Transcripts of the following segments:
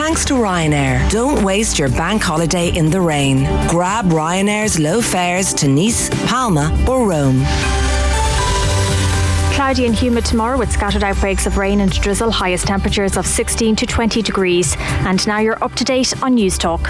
thanks to Ryanair. Don't waste your bank holiday in the rain. Grab Ryanair's low fares to Nice, Palma or Rome. Cloudy and humid tomorrow with scattered outbreaks of rain and drizzle, highest temperatures of 16 to 20 degrees. And now you're up to date on News Talk.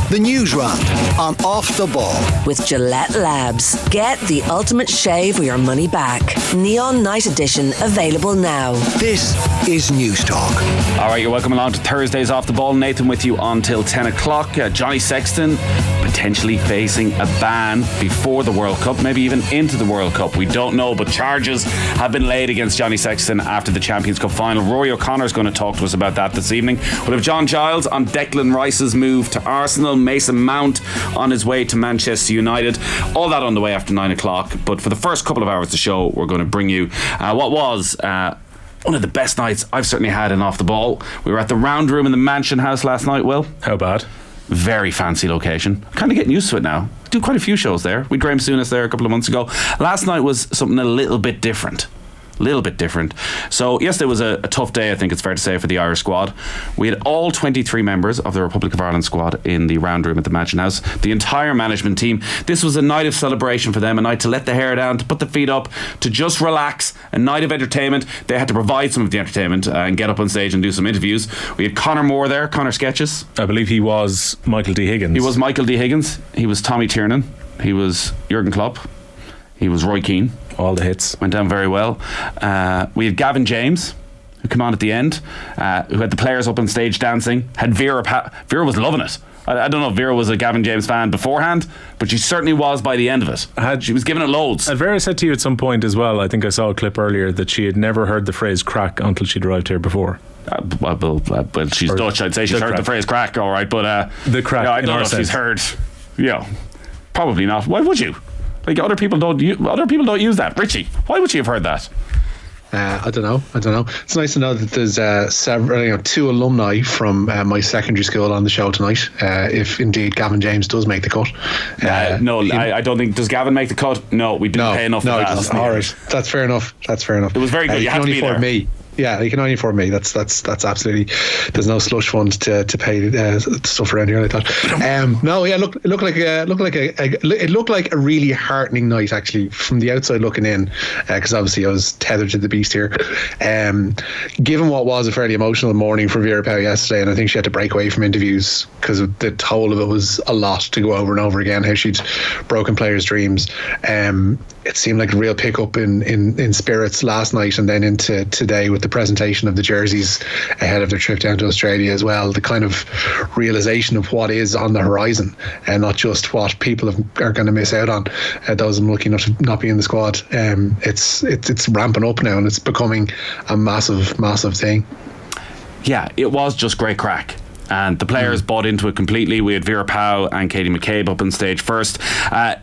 The Newsround on Off the Ball. With Gillette Labs. Get the ultimate shave or your money back. Neon Night Edition available now. This is News Talk. All right, you're welcome along to Thursday's Off the Ball. Nathan with you until 10 o'clock. Johnny Sexton potentially facing a ban before the World Cup, maybe even into the World Cup. We don't know, but charges have been laid against Johnny Sexton after the Champions Cup final. Rory O'Connor is going to talk to us about that this evening. We'll have John Giles on Declan Rice's move to Arsenal, Mason Mount on his way to Manchester United. All that on the way after 9 o'clock. But for the first couple of hours of the show, we're going to bring you what was one of the best nights I've certainly had in Off the Ball. We were at the Round Room in the Mansion House last night, Will. How bad? Very fancy location. Kind of getting used to it now. Do quite a few shows there. We had Graham Souness there a couple of months ago. Last night was something a little bit different. So yesterday was a tough day, I think it's fair to say, for the Irish squad. We had all 23 members of the Republic of Ireland squad in the Round Room at the Mansion House. The entire management team. This was a night of celebration for them, a night to let the hair down, to put the feet up, to just relax, a night of entertainment. They had to provide some of the entertainment and get up on stage and do some interviews. We had Conor Moore there, Conor Sketches. I believe he was Michael D. Higgins. He was Michael D. Higgins. He was Tommy Tiernan. He was Jurgen Klopp. He was Roy Keane. All the hits. Went down very well. We had Gavin James, who came on at the end, who had the players up on stage dancing. Had Vera was loving it. I don't know if Vera was a Gavin James fan beforehand, but she certainly was by the end of it. She was giving it loads. Vera said to you at some point as well, I think I saw a clip earlier, that she had never heard the phrase crack until she'd arrived here before. Well, she's Dutch. I'd say she's heard the phrase crack, all right, but the crack. I don't know if she's heard. Probably not. Why would you? Like, other people don't use that. Richie, why would you have heard that? I don't know. It's nice to know that there's several, two alumni from my secondary school on the show tonight. If indeed Gavin James does make the cut. I don't think. Does Gavin make the cut? No, we didn't pay enough for that. All right, that's fair enough. It was very good. You had to be there. Me. Yeah, you can only afford me. That's absolutely. There's no slush fund to pay stuff around here. I thought. It looked like a really heartening night actually from the outside looking in, because obviously I was tethered to the beast here. Given what was a fairly emotional morning for Vera Pauw yesterday, and I think she had to break away from interviews because the whole of it was a lot to go over and over again. How she'd broken players' dreams. It seemed like a real pickup in spirits last night and then into today with the presentation of the jerseys ahead of their trip down to Australia as well. The kind of realisation of what is on the horizon and not just what people are going to miss out on. Those of them lucky enough to not be in the squad. It's ramping up now and it's becoming a massive thing. Yeah, it was just great crack. And the players bought into it completely. We had Vera Pauw and Katie McCabe up on stage first.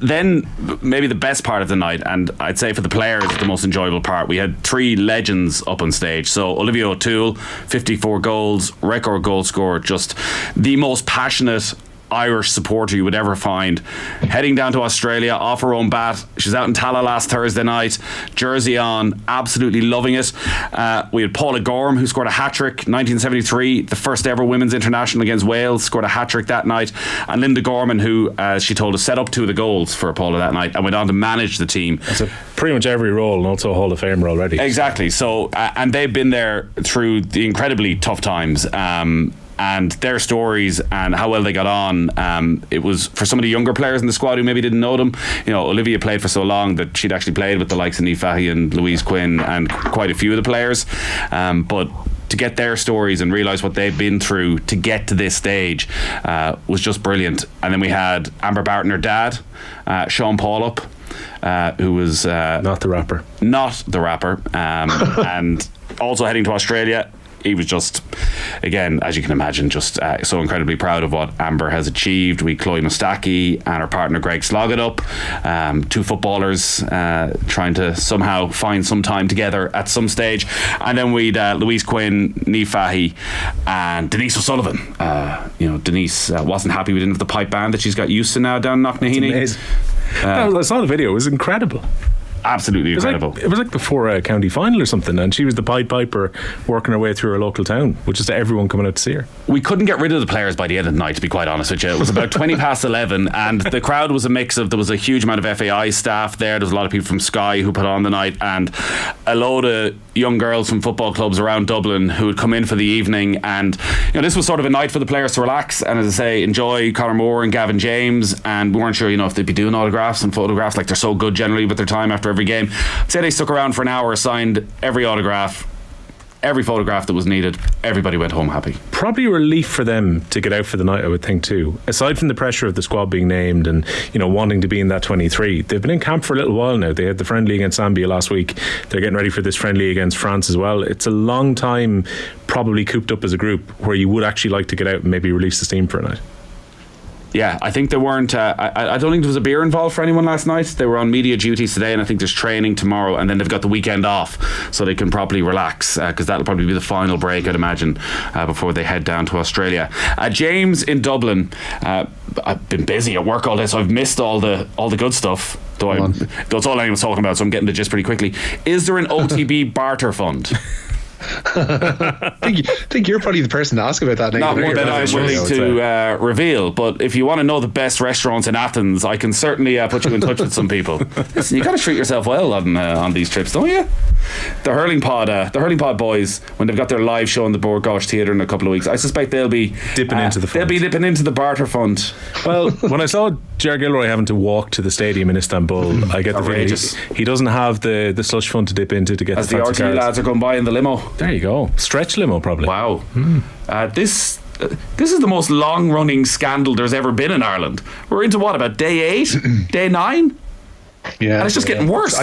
Then maybe the best part of the night, and I'd say for the players the most enjoyable part, we had three legends up on stage. So Olivia O'Toole, 54 goals, record goal scorer, just the most passionate Irish supporter you would ever find, heading down to Australia off her own bat. She's out in Tala last Thursday night, jersey on, absolutely loving it. We had Paula Gorham, who scored a hat-trick 1973, the first ever women's international against Wales, scored a hat-trick that night. And Linda Gorman, who as she told us set up two of the goals for Paula that night and went on to manage the team. That's pretty much every role, and also a Hall of Famer already. Exactly. So and they've been there through the incredibly tough times, and their stories and how well they got on. It was for some of the younger players in the squad who maybe didn't know them. Olivia played for so long that she'd actually played with the likes of Niamh Fahey and Louise Quinn and quite a few of the players. But to get their stories and realise what they've been through to get to this stage was just brilliant. And then we had Amber Barton, her dad, Sean Paulup, who was not the rapper, and also heading to Australia. He was just, again, as you can imagine, just so incredibly proud of what Amber has achieved. We Chloe Mustaki and her partner Greg Sloggett two footballers trying to somehow find some time together at some stage. And then we'd Louise Quinn, Niamh Fahey and Denise O'Sullivan. Denise wasn't happy we didn't have the pipe band that she's got used to now down in Knocknaheeny. I saw the video, it was incredible. absolutely incredible. It was like before a county final or something, and she was the Pied Piper working her way through her local town, which is to everyone coming out to see her. We couldn't get rid of the players by the end of the night, to be quite honest with you. It was about 20 past 11, and the crowd was a mix of, there was a huge amount of FAI staff there was a lot of people from Sky who put on the night, and a load of young girls from football clubs around Dublin who had come in for the evening. And this was sort of a night for the players to relax and, as I say, enjoy Conor Moore and Gavin James. And we weren't sure if they'd be doing autographs and photographs, like they're so good generally with their time after every game. I'd say they stuck around for an hour, signed every autograph, every photograph that was needed. Everybody went home happy. Probably a relief for them to get out for the night, I would think too. Aside from the pressure of the squad being named and wanting to be in that 23, they've been in camp for a little while now. They had the friendly against Zambia last week. They're getting ready for this friendly against France as well. It's a long time probably cooped up as a group where you would actually like to get out and maybe release the steam for a night. Yeah, I think there weren't. I don't think there was a beer involved for anyone last night. They were on media duties today, and I think there's training tomorrow, and then they've got the weekend off, so they can properly relax, because that'll probably be the final break, I'd imagine, before they head down to Australia. James in Dublin. I've been busy at work all day, so I've missed all the good stuff. That's all anyone's talking about, so I'm getting the gist pretty quickly. Is there an OTB barter fund? I think you're probably the person to ask about that. Not one that I'm willing to reveal, but if you want to know the best restaurants in Athens, I can certainly put you in touch with some people. Listen, you got to treat yourself well on these trips, don't you? The Hurling Pod boys, when they've got their live show in the Borgosh Theatre in a couple of weeks, I suspect they'll be dipping into the fund. They'll be dipping into the barter fund. Well, when I saw Ger Gilroy having to walk to the stadium in Istanbul, I get the feeling he doesn't have the slush fund to dip into to get as the RT lads are going by in the limo. There you go. Stretch limo, probably. Wow. This is the most long-running scandal there's ever been in Ireland. We're into what, about day 8, day 9? Yeah, and it's just getting worse.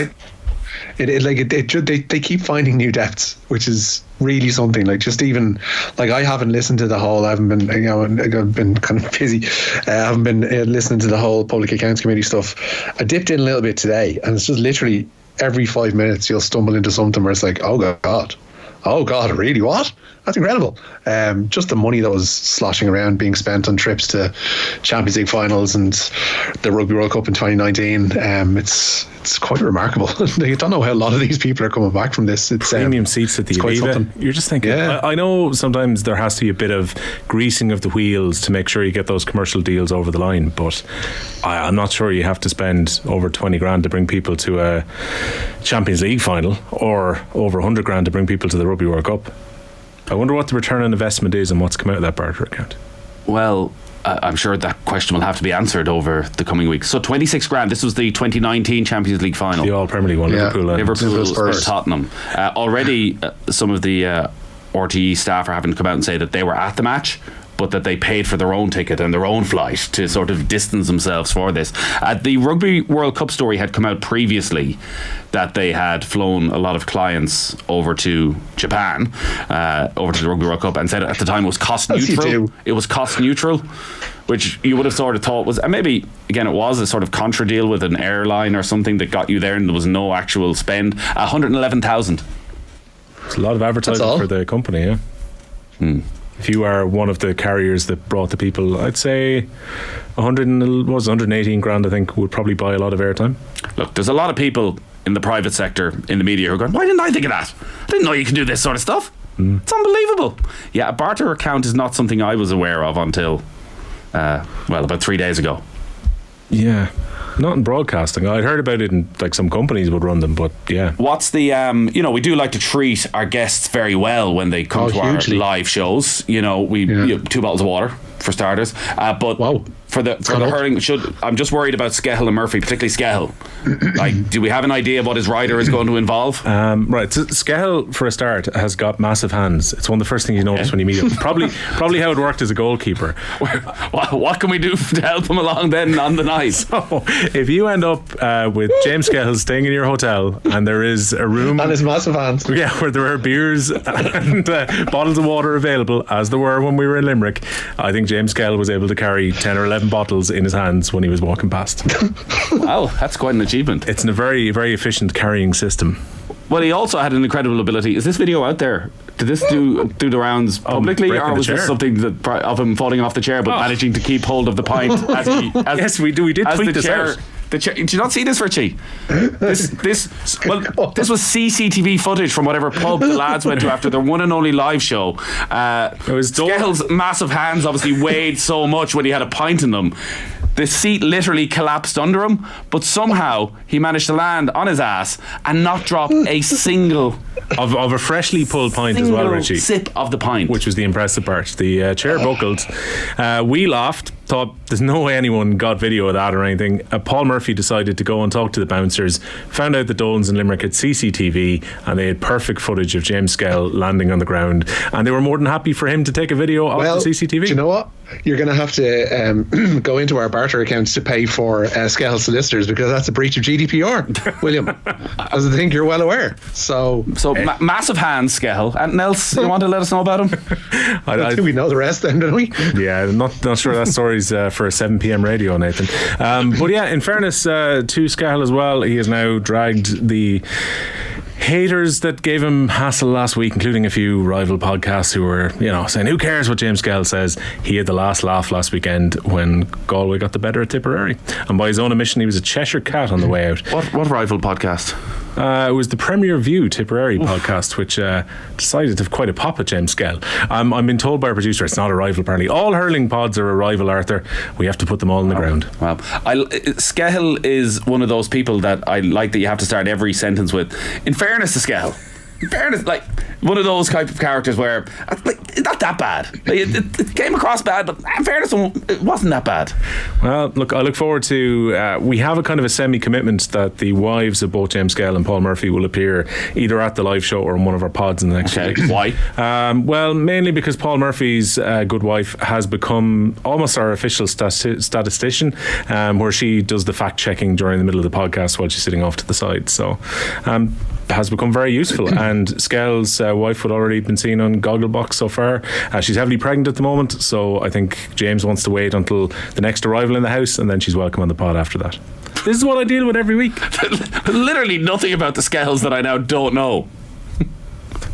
They keep finding new depths, which is really something. Like, just even like, I haven't listened to the whole. I haven't been, I've been kind of busy. I haven't been listening to the whole Public Accounts Committee stuff. I dipped in a little bit today, and it's just literally every 5 minutes you'll stumble into something where it's like, oh God, really? What? That's incredible. Just the money that was sloshing around being spent on trips to Champions League finals and the Rugby World Cup in 2019. It's quite remarkable. I don't know how a lot of these people are coming back from this. It's premium seats at the Aviva. You're just thinking, I know sometimes there has to be a bit of greasing of the wheels to make sure you get those commercial deals over the line, but I'm not sure you have to spend over 20 grand to bring people to a Champions League final, or over 100 grand to bring people to the Rugby World Cup. I wonder what the return on investment is and what's come out of that barter account. Well, I'm sure that question will have to be answered over the coming weeks. So 26 grand. This was the 2019 Champions League final. The All Premier League one. Liverpool Spurs, Tottenham. Already, some of the RTE staff are having to come out and say that they were at the match, but that they paid for their own ticket and their own flight to sort of distance themselves for this. The Rugby World Cup story had come out previously that they had flown a lot of clients over to Japan, over to the Rugby World Cup, and said at the time it was cost neutral. It was cost neutral, which you would have sort of thought was, and maybe again it was a sort of contra deal with an airline or something that got you there, and there was no actual spend. 111,000. It's a lot of advertising for the company, yeah. If you are one of the carriers that brought the people, I'd say 118 grand, I think, would probably buy a lot of airtime. Look, there's a lot of people in the private sector, in the media, who are going, why didn't I think of that? I didn't know you can do this sort of stuff. It's unbelievable. Yeah, a barter account is not something I was aware of until, about 3 days ago. Yeah. Not in broadcasting. I'd heard about it in, like, some companies would run them, but yeah. What's the, we do like to treat our guests very well when they come to hugely. Our live shows. You have 2 bottles of water, for starters. But wow. For the hurling, I'm just worried about Skehill and Murphy, particularly Skehill. Like, do we have an idea of what his rider is going to involve? Right, so Skehill, for a start, has got massive hands. It's one of the first things you notice when you meet him. Probably how it worked as a goalkeeper. What can we do to help him along then on the night? So, if you end up with James Skehill staying in your hotel, and there is a room and his massive hands, where there are beers and bottles of water available, as there were when we were in Limerick, I think James Skehill was able to carry 10 or 11 bottles in his hands when he was walking past. Wow, that's quite an achievement. It's in a very, very efficient carrying system. Well, he also had an incredible ability. Is this video out there? Did this do the rounds publicly, or was this something of him falling off the chair but managing to keep hold of the pint as he? Yes, we did tweet this out. Did you not see this, Richie? This was CCTV footage from whatever pub the lads went to after their one and only live show. It was Skehill's massive hands obviously weighed so much when he had a pint in them. The seat literally collapsed under him, but somehow he managed to land on his ass and not drop a single of a freshly pulled pint as well, Richie. Sip of the pint, which was the impressive part. The chair buckled. We laughed, thought there's no way anyone got video of that or anything. Paul Murphy decided to go and talk to the bouncers, found out that Dolan's and Limerick had CCTV, and they had perfect footage of James Skehill landing on the ground, and they were more than happy for him to take a video of the CCTV. Do you know what? You're going to have to go into our barter accounts to pay for Skehill solicitors, because that's a breach of GDPR, William, as I think you're well aware. So massive hands, Skehill. Anything else you want to let us know about him? I think we know the rest then, don't we? Yeah, not sure that story's for a 7 p.m. radio, Nathan. But yeah, in fairness to Skehill as well, he has now dragged the haters that gave him hassle last week, including a few rival podcasts who were, saying, who cares what James Skehill says? He had the last laugh last weekend when Galway got the better at Tipperary, and by his own admission he was a Cheshire cat on the way out. What rival podcast? It was the Premier View Tipperary podcast, which decided to have quite a pop at James Skehill. I'm being told by our producer it's not a rival, apparently. All hurling pods are a rival, Arthur. We have to put them all on the ground. Well, Skehill is one of those people that I like that you have to start every sentence with, in fairness to Skehill. In fairness, like one of those type of characters where it's not that bad. It came across bad, but in fairness, it wasn't that bad. Well, look, I look forward to. We have a kind of a semi-commitment that the wives of both James Skehill and Paul Murphy will appear either at the live show or in one of our pods in the next week. Why? Well, mainly because Paul Murphy's good wife has become almost our official statistician, where she does the fact checking during the middle of the podcast while she's sitting off to the side. So. Has become very useful, and Skell's wife would already been seen on Gogglebox so far. She's heavily pregnant at the moment, so I think James wants to wait until the next arrival in the house, and then she's welcome on the pod after that. This is what I deal with every week. Literally nothing about the Skells that I now don't know.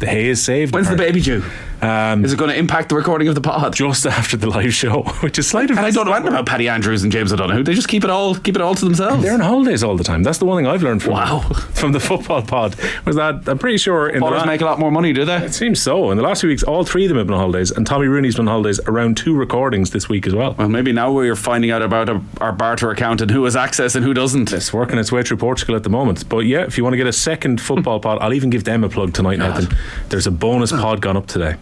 The hay is saved. When's the baby due? Is it going to impact the recording of the pod? Just after the live show, which is slightly. And I don't know anything about Paddy Andrews and James O'Donoghue. They just keep it all to themselves. They're on holidays all the time. That's the one thing I've learned from the football pod, was that I'm pretty sure footballers make a lot more money, do they? It seems so. In the last few weeks, all three of them have been on holidays, and Tommy Rooney's been on holidays around 2 recordings this week as well. Well, maybe now we're finding out about our barter account and who has access and who doesn't. It's working its way through Portugal at the moment. But yeah, if you want to get a second football pod, I'll even give them a plug tonight, Nathan. There's a bonus pod gone up today,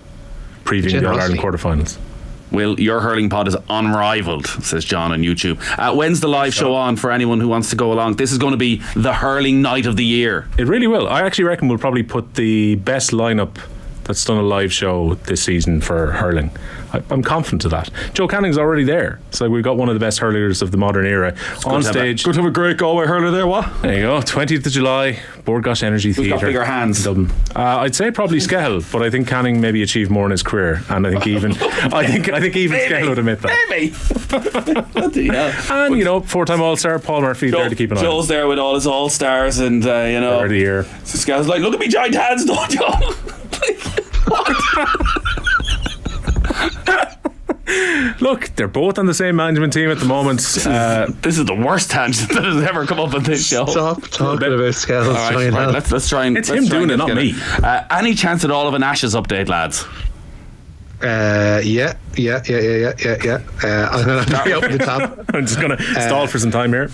previewing the All-Ireland quarterfinals. Will, your hurling pod is unrivaled, says John on YouTube. When's the live show on for anyone who wants to go along? This is going to be the hurling night of the year. It really will. I actually reckon we'll probably put the best lineup that's done a live show this season for hurling. I'm confident of that. Joe Canning's already there, so we've got one of the best hurlers of the modern era on stage. Good to have a great Galway hurler there. What? There you go. 20th of July, Boardgosh Energy Theatre. Who's got bigger hands? Dublin. I'd say probably Skehill, but I think Canning maybe achieved more in his career, and I think even Skehill would admit that. Maybe. And 4-time All-Star Paul Murphy there to keep an eye on. Joe's there with all his All-Stars, and Third of the year. Skell's like, look at me giant hands, don't you? Look, they're both on the same management team at the moment. This is the worst tangent that has ever come up on this show. Stop talking about Skells. Right, let's try and. It's him doing it, not me. Any chance at all of an Ashes update, lads? Yeah. I'm going to open the tab. I'm just going to stall for some time here.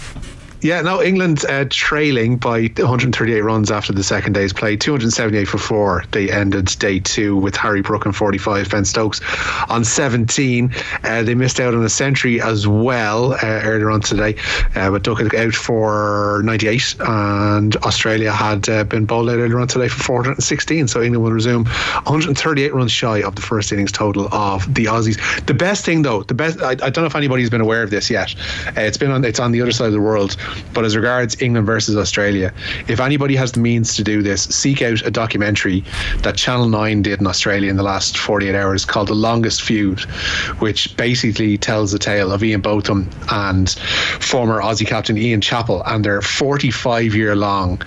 Yeah, no, England trailing by 138 runs after the second day's play, 278 for 4. They ended day 2 with Harry Brook on 45, Ben Stokes on 17. They missed out on a century as well earlier on today, but took it out for 98. And Australia had been bowled out earlier on today for 416. So England will resume 138 runs shy of the first innings total of the Aussies. The best thing, though, I don't know if anybody's been aware of this yet. It's on the other side of the world. But as regards England versus Australia, if anybody has the means to do this, seek out a documentary that Channel 9 did in Australia in the last 48 hours called The Longest Feud, which basically tells the tale of Ian Botham and former Aussie captain Ian Chappell and their 45-year long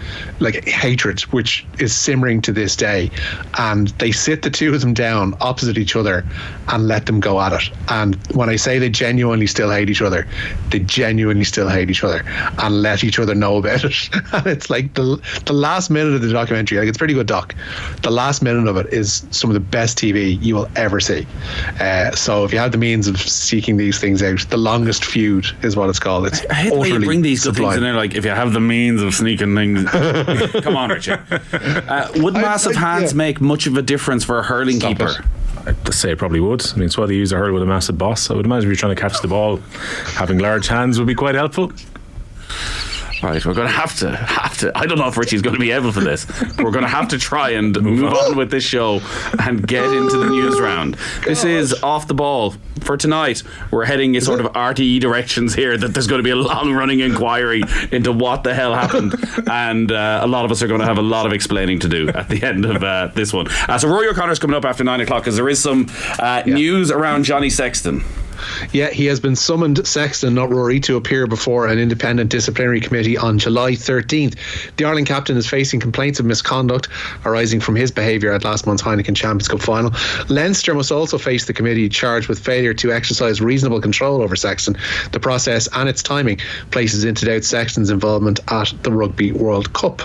hatred, which is simmering to this day. And they sit the two of them down opposite each other and let them go at it. And when I say they genuinely still hate each other, they genuinely still hate each other. and let each other know about it. And it's like the last minute of the documentary, like, it's a pretty good doc. The last minute of it is some of the best TV you will ever see. So if you have the means of seeking these things out, The Longest Feud is what it's called. It's I hate the way you bring these good things in there, like, if you have the means of sneaking things. Come on, Richie. Would massive hands make much of a difference for a hurling keeper? I'd say it probably would. I mean, it's why they use a hurl with a massive boss. I would imagine if you're trying to catch the ball, having large hands would be quite helpful. Right, we're going to have to. I don't know if Richie's going to be able for this. We're going to have to try and move on with this show and get into the news round. This is Off the Ball for tonight. We're heading in sort of RTE directions here, that there's going to be a long-running inquiry into what the hell happened, and a lot of us are going to have a lot of explaining to do at the end of this one. So Rory O'Connor's coming up after 9 o'clock, because there is some news around Johnny Sexton. Yeah, he has been summoned, Sexton, not Rory, to appear before an independent disciplinary committee on July 13th. The Ireland captain is facing complaints of misconduct arising from his behaviour at last month's Heineken Champions Cup final. Leinster must also face the committee charged with failure to exercise reasonable control over Sexton. The process and its timing places into doubt Sexton's involvement at the Rugby World Cup.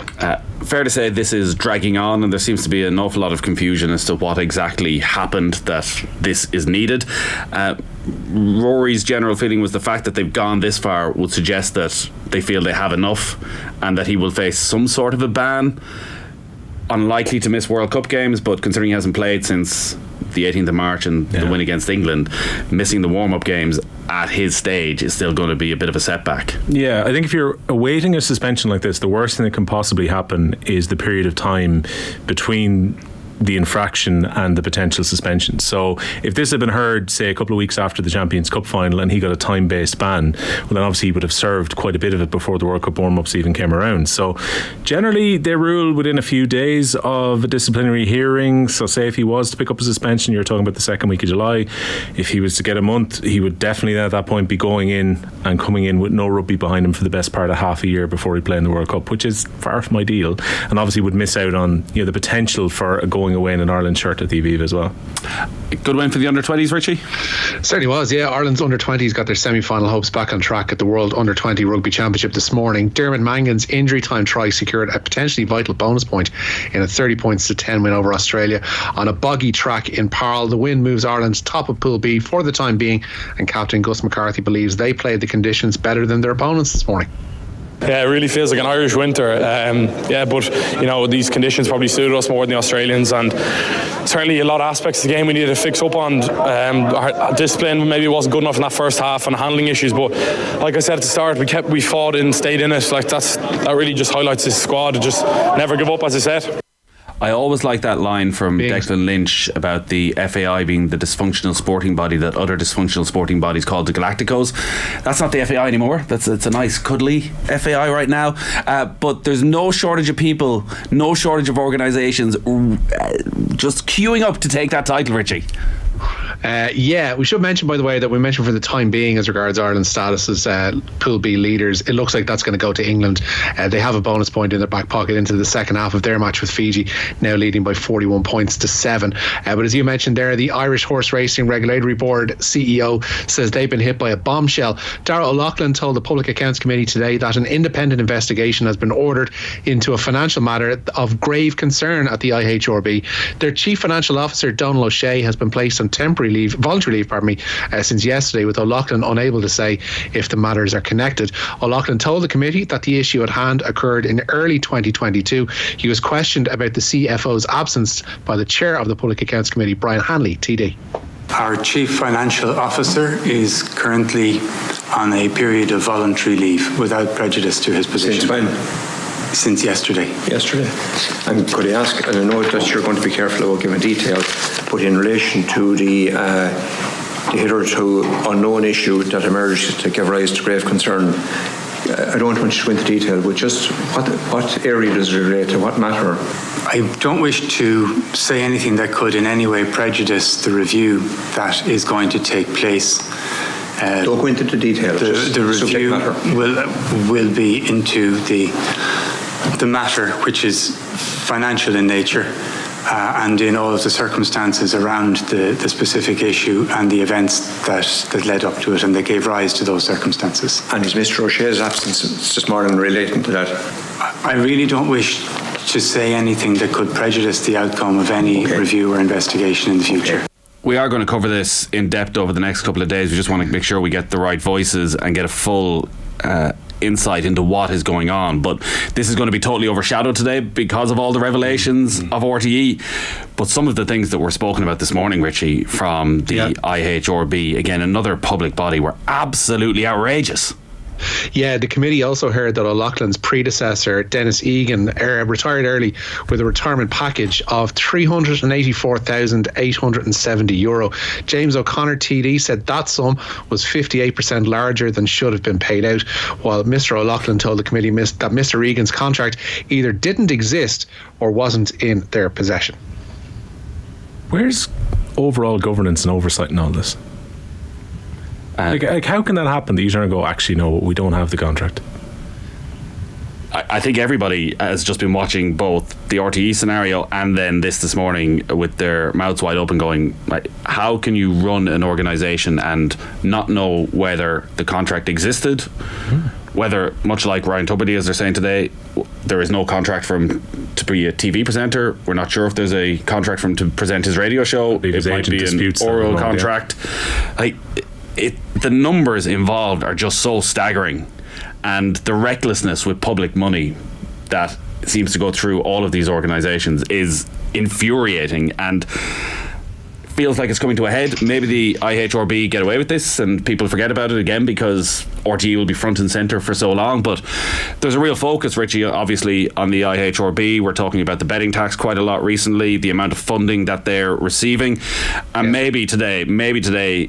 Fair to say this is dragging on, and there seems to be an awful lot of confusion as to what exactly happened that this is needed. Rory's general feeling was the fact that they've gone this far would suggest that they feel they have enough, and that he will face some sort of a ban. Unlikely to miss World Cup games, but considering he hasn't played since the 18th of March and the win against England, missing the warm-up games at his stage is still going to be a bit of a setback. Yeah, I think if you're awaiting a suspension like this, the worst thing that can possibly happen is the period of time between the infraction and the potential suspension. So if this had been heard, say, a couple of weeks after the Champions Cup final and he got a time-based ban, well, then obviously he would have served quite a bit of it before the World Cup warm-ups even came around. So generally they rule within a few days of a disciplinary hearing. So say if he was to pick up a suspension, you're talking about the second week of July. If he was to get a month, he would definitely at that point be going in and coming in with no rugby behind him for the best part of half a year before he play in the World Cup, which is far from ideal, and obviously would miss out on, you know, the potential for a going away in an Ireland shirt at the Aviva as well. Good win for the under-20s, Richie? Certainly was, yeah. Ireland's under-20s got their semi-final hopes back on track at the World Under-20 Rugby Championship this morning. Dermot Mangan's injury time try secured a potentially vital bonus point in a 30-10 win over Australia on a boggy track in Parle. The win moves Ireland top of Pool B for the time being, and captain Gus McCarthy believes they played the conditions better than their opponents this morning. Yeah, it really feels like an Irish winter. But you know, these conditions probably suited us more than the Australians, and certainly a lot of aspects of the game we needed to fix up on. Our discipline maybe wasn't good enough in that first half, and handling issues. But like I said at the start, we fought and stayed in it. Like that really just highlights this squad to just never give up, as I said. I always like that line from Declan Lynch about the FAI being the dysfunctional sporting body that other dysfunctional sporting bodies called the Galacticos. That's not the FAI anymore. It's a nice cuddly FAI right now. But there's no shortage of people, no shortage of organisations just queuing up to take that title, Richie. We should mention, by the way, that we mentioned for the time being as regards Ireland's status as Pool B leaders, it looks like that's going to go to England. They have a bonus point in their back pocket into the second half of their match with Fiji, now leading by 41 points to 7. But as you mentioned there, the Irish Horse Racing Regulatory Board CEO says they've been hit by a bombshell. Darragh O'Loughlin told the Public Accounts Committee today that an independent investigation has been ordered into a financial matter of grave concern at the IHRB. Their Chief Financial Officer, Donal O'Shea, has been placed on voluntary leave, since yesterday, with O'Loughlin unable to say if the matters are connected. O'Loughlin told the committee that the issue at hand occurred in early 2022. He was questioned about the CFO's absence by the chair of the Public Accounts Committee, Brian Hanley, TD. Our Chief Financial Officer is currently on a period of voluntary leave without prejudice to his position. Since when? Since yesterday. And could I ask, and I know that you're going to be careful about giving details, but in relation to the hitherto unknown issue that emerged to give rise to grave concern, I don't want you to go into detail, but just what area does it relate to, what matter? I don't wish to say anything that could in any way prejudice the review that is going to take place. Don't go into the details. The review will be into the matter, which is financial in nature, and in all of the circumstances around the specific issue and the events that led up to it and that gave rise to those circumstances. And is Mr. O'Shea's absence this morning relating to that? I really don't wish to say anything that could prejudice the outcome of any review or investigation in the future. We are going to cover this in depth over the next couple of days. We just want to make sure we get the right voices and get a full insight into what is going on. But this is going to be totally overshadowed today because of all the revelations of RTE. But some of the things that were spoken about this morning, Richie, from the IHRB, again, another public body, were absolutely outrageous. Yeah, the committee also heard that O'Loughlin's predecessor, Dennis Egan, retired early with a retirement package of €384,870. James O'Connor TD said that sum was 58% larger than should have been paid out, while Mr. O'Loughlin told the committee that Mr. Egan's contract either didn't exist or wasn't in their possession. Where's overall governance and oversight in all this? Like, how can that happen that you turn and go, actually, no, we don't have the contract? I think everybody has just been watching both the RTE scenario and then this morning with their mouths wide open going, like, how can you run an organisation and not know whether the contract existed, whether, much like Ryan Tubridy, as they're saying today, there is no contract for him to be a TV presenter. We're not sure if there's a contract for him to present his radio show. It might be an oral contract. The numbers involved are just so staggering, and the recklessness with public money that seems to go through all of these organisations is infuriating and feels like it's coming to a head. Maybe the IHRB get away with this and people forget about it again because RTE will be front and centre for so long, but there's a real focus, Richie, obviously on the IHRB. We're talking about the betting tax quite a lot recently, the amount of funding that they're receiving, and maybe today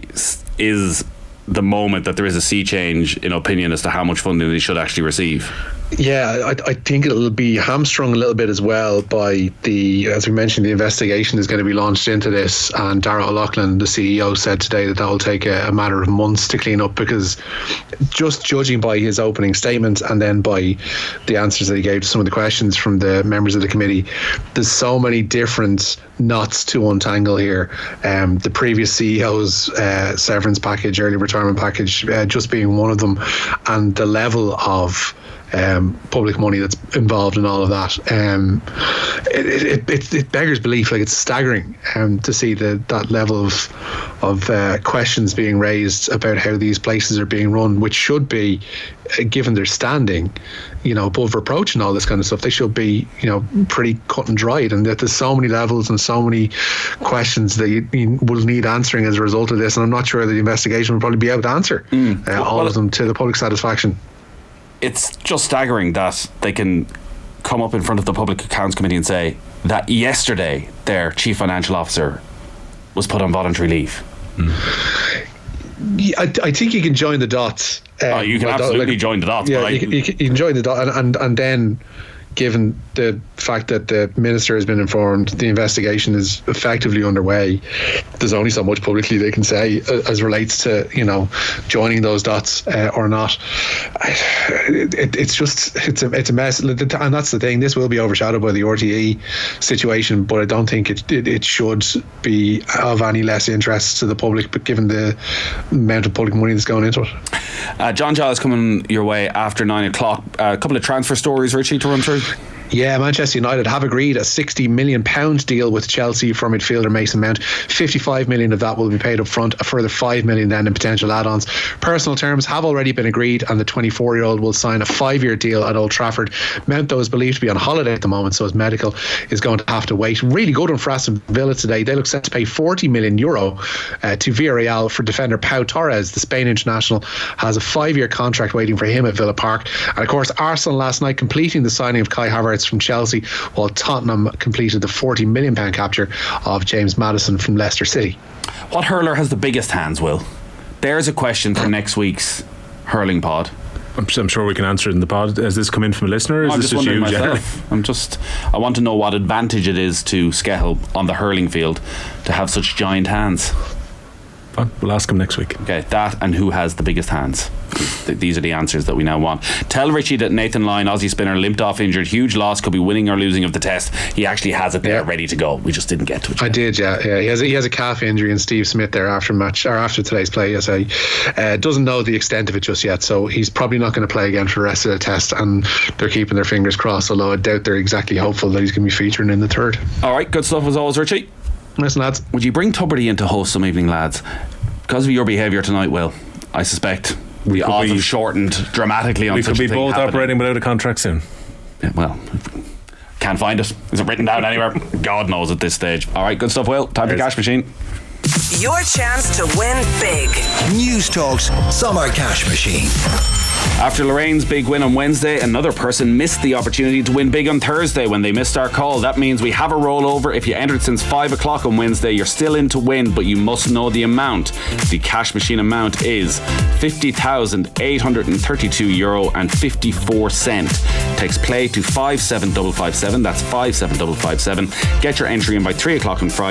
is the moment that there is a sea change in opinion as to how much funding they should actually receive. Yeah, I think it'll be hamstrung a little bit as well by as we mentioned, the investigation is going to be launched into this, and Darragh O'Loughlin, the CEO, said today that will take a matter of months to clean up, because just judging by his opening statement and then by the answers that he gave to some of the questions from the members of the committee, there's so many different knots to untangle here. The previous CEO's severance package, early retirement package, just being one of them, and the level of public money that's involved in all of that. It beggars belief. Like, it's staggering to see that level of questions being raised about how these places are being run, which should be, given their standing, above reproach and all this kind of stuff. They should be, pretty cut and dried, and that there's so many levels and so many questions that you will need answering as a result of this. And I'm not sure that the investigation will probably be able to answer all of them to the public satisfaction. It's just staggering that they can come up in front of the Public Accounts Committee and say that yesterday their Chief Financial Officer was put on voluntary leave. Yeah, I think you can join the dots. You can absolutely join the dots. Yeah, you can join the dots, and then, given the fact that the minister has been informed, the investigation is effectively underway, there's only so much publicly they can say as relates to joining those dots or not. It's a mess, and that's the thing. This will be overshadowed by the RTE situation, but I don't think it should be of any less interest to the public, but given the amount of public money that's going into it. John Giles coming your way after 9 o'clock. A couple of transfer stories, Richie, to run through. Yeah, Manchester United have agreed a £60 million deal with Chelsea for midfielder Mason Mount. $55 million of that will be paid up front, a further $5 million then in potential add-ons. Personal terms have already been agreed, and the 24-year-old will sign a 5-year deal at Old Trafford. Mount, though, is believed to be on holiday at the moment, so his medical is going to have to wait. Really good one for Aston Villa today. They look set to pay €40 million to Villarreal for defender Pau Torres. The Spain international has a 5-year contract waiting for him at Villa Park. And of course, Arsenal last night completing the signing of Kai Havertz from Chelsea, while Tottenham completed the £40 million capture of James Maddison from Leicester City. What hurler has the biggest hands, Will? There's a question for next week's hurling pod. I'm sure we can answer it in the pod. Has this come in from a listener? Or is I'm this just wondering myself? I want to know what advantage it is to Skehill on the hurling field to have such giant hands. Fine. We'll ask him next week. Okay, that and who has the biggest hands. These are the answers that we now want. Tell Richie that Nathan Lyon, Aussie spinner, limped off injured. Huge loss, could be winning or losing of the test. He actually has it there ready to go. We just didn't get to it. I did, yeah. He has a calf injury, and Steve Smith there after today's play, doesn't know the extent of it just yet, so he's probably not going to play again for the rest of the test, and they're keeping their fingers crossed, although I doubt they're exactly hopeful that he's going to be featuring in the third. Alright, good stuff as always, Richie. Nice, lads. Would you bring Tuberty in to host some evening, lads? Because of your behaviour tonight, Will, I suspect the odds have shortened dramatically on such a thing. We could be both operating without a contract soon. Yeah, well, can't find it. Is it written down anywhere? God knows at this stage. Alright, good stuff, Will. Time for Cash Machine. Your chance to win big. News Talk's Summer Cash Machine. After Lorraine's big win on Wednesday, another person missed the opportunity to win big on Thursday when they missed our call. That means we have a rollover. If you entered since 5 o'clock on Wednesday, you're still in to win, but you must know the amount. The Cash Machine amount is €50,832.54. Text play to 57557. That's 57557. Get your entry in by 3 o'clock on Friday.